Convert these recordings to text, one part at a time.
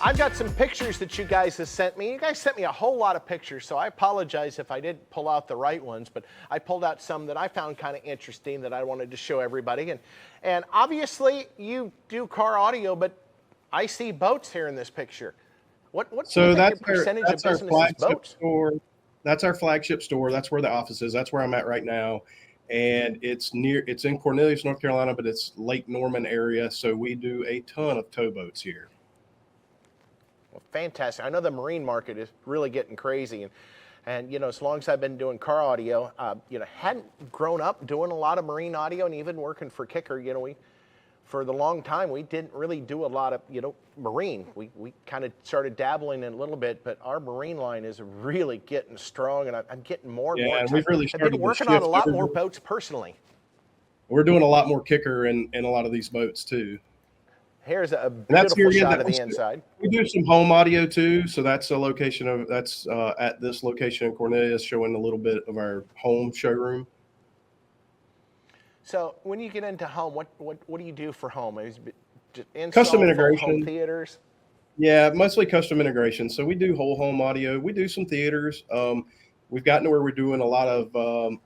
I've got some pictures that you guys have sent me. You guys sent me a whole lot of pictures, so I apologize if I didn't pull out the right ones, but I pulled out some that I found kind of interesting that I wanted to show everybody. And obviously, you do car audio, but I see boats here in this picture. What do you think your percentage of business is boats? Store. That's our flagship store. That's where the office is. That's where I'm at right now. And it's in Cornelius, North Carolina, but it's Lake Norman area. So we do a ton of towboats here. Well, fantastic. I know the marine market is really getting crazy. And you know, as long as I've been doing car audio, hadn't grown up doing a lot of marine audio, and even working for KICKER, for the long time, we didn't really do a lot of, marine. We kind of started dabbling in a little bit, but our marine line is really getting strong, and I'm getting more and more. And we've really started I've been working on a lot more boats personally. We're doing a lot more KICKER in a lot of these boats too. Here's a beautiful shot of the inside. We do some home audio too, so that's a location of at this location in Cornelius, showing a little bit of our home showroom. So when you get into home, what do you do for home? Is it just custom integration, home theaters? Yeah, mostly custom integration. So we do whole home audio. We do some theaters. We've gotten to where we're doing a lot of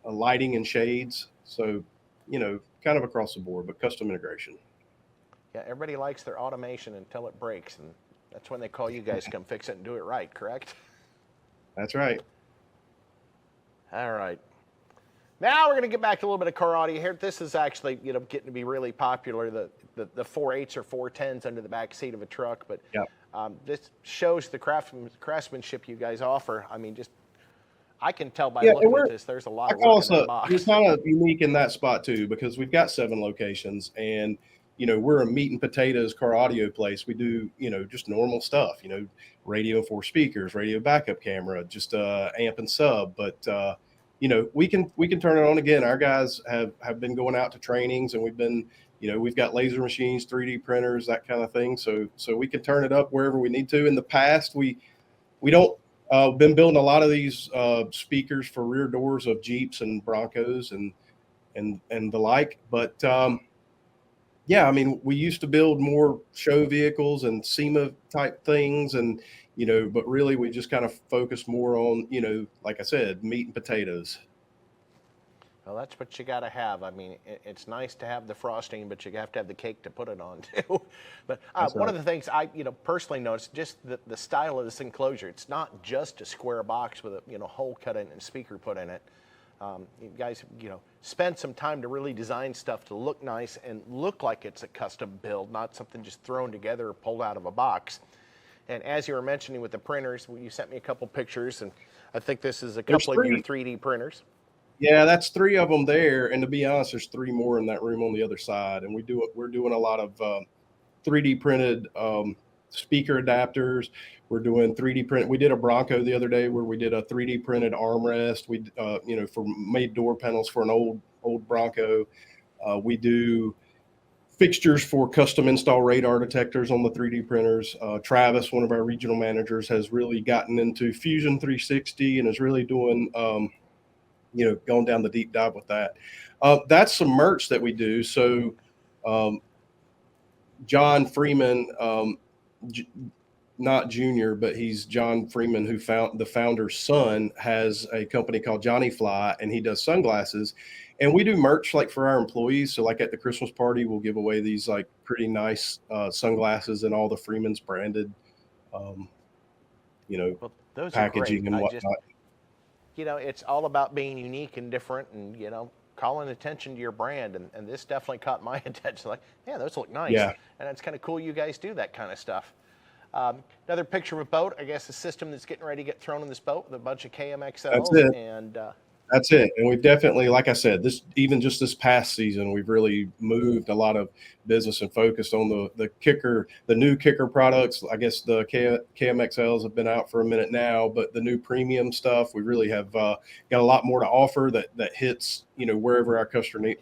lighting and shades. So kind of across the board, but custom integration. Yeah, everybody likes their automation until it breaks, and that's when they call you guys to come fix it and do it right, correct? That's right. All right. Now we're going to get back to a little bit of car audio here. This is actually, getting to be really popular, the 4.8s or 4.10s under the back seat of a truck. But this shows the craftsmanship you guys offer. I mean, I can tell by looking at this, there's a lot of work in that box. It's kind of unique in that spot too, because we've got 7 locations, and we're a meat and potatoes car audio place. We do, just normal stuff, radio 4 speakers, radio backup camera, just amp and sub. But, we can turn it on again. Our guys have been going out to trainings, and we've been, we've got laser machines, 3D printers, that kind of thing. So we can turn it up wherever we need to. In the past, we don't been building a lot of these speakers for rear doors of Jeeps and Broncos and the like. But yeah, I mean, we used to build more show vehicles and SEMA type things, and but really we just kind of focus more on, like I said, meat and potatoes. Well, that's what you got to have. I mean, it's nice to have the frosting, but you have to have the cake to put it on too. But one of the things I, personally noticed, just the style of this enclosure. It's not just a square box with a, hole cut in and speaker put in it. You guys, spend some time to really design stuff to look nice and look like it's a custom build, not something just thrown together or pulled out of a box. And as you were mentioning with the printers, you sent me a couple pictures, and I think this is a couple of your 3D printers. Yeah, that's 3 of them there. And to be honest, there's 3 more in that room on the other side. And we're doing a lot of 3D printed speaker adapters. We're doing 3D print. We did a Bronco the other day where we did a 3D printed armrest. We, for made door panels for an old Bronco. We do fixtures for custom install radar detectors on the 3D printers. Travis, one of our regional managers, has really gotten into Fusion 360 and is really doing, going down the deep dive with that. That's some merch that we do. So John Freeman, not Junior, but he's John Freeman, the founder's son, has a company called Johnny Fly, and he does sunglasses. And we do merch like for our employees. So like at the Christmas party, we'll give away these like pretty nice sunglasses and all the Freeman's branded, those packaging and whatnot. It's all about being unique and different, and calling attention to your brand. And this definitely caught my attention. Like, yeah, those look nice. Yeah. And it's kind of cool you guys do that kind of stuff. Another picture of a boat, I guess a system that's getting ready to get thrown in this boat with a bunch of KMXLs. That's it. And that's it. And we've definitely, like I said, just this past season, we've really moved a lot of business and focused on the KICKER, the new KICKER products. I guess the KMXLs have been out for a minute now, but the new premium stuff, we really have got a lot more to offer that hits, wherever our customer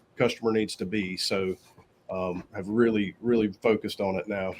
needs to be. So have really, really focused on it now.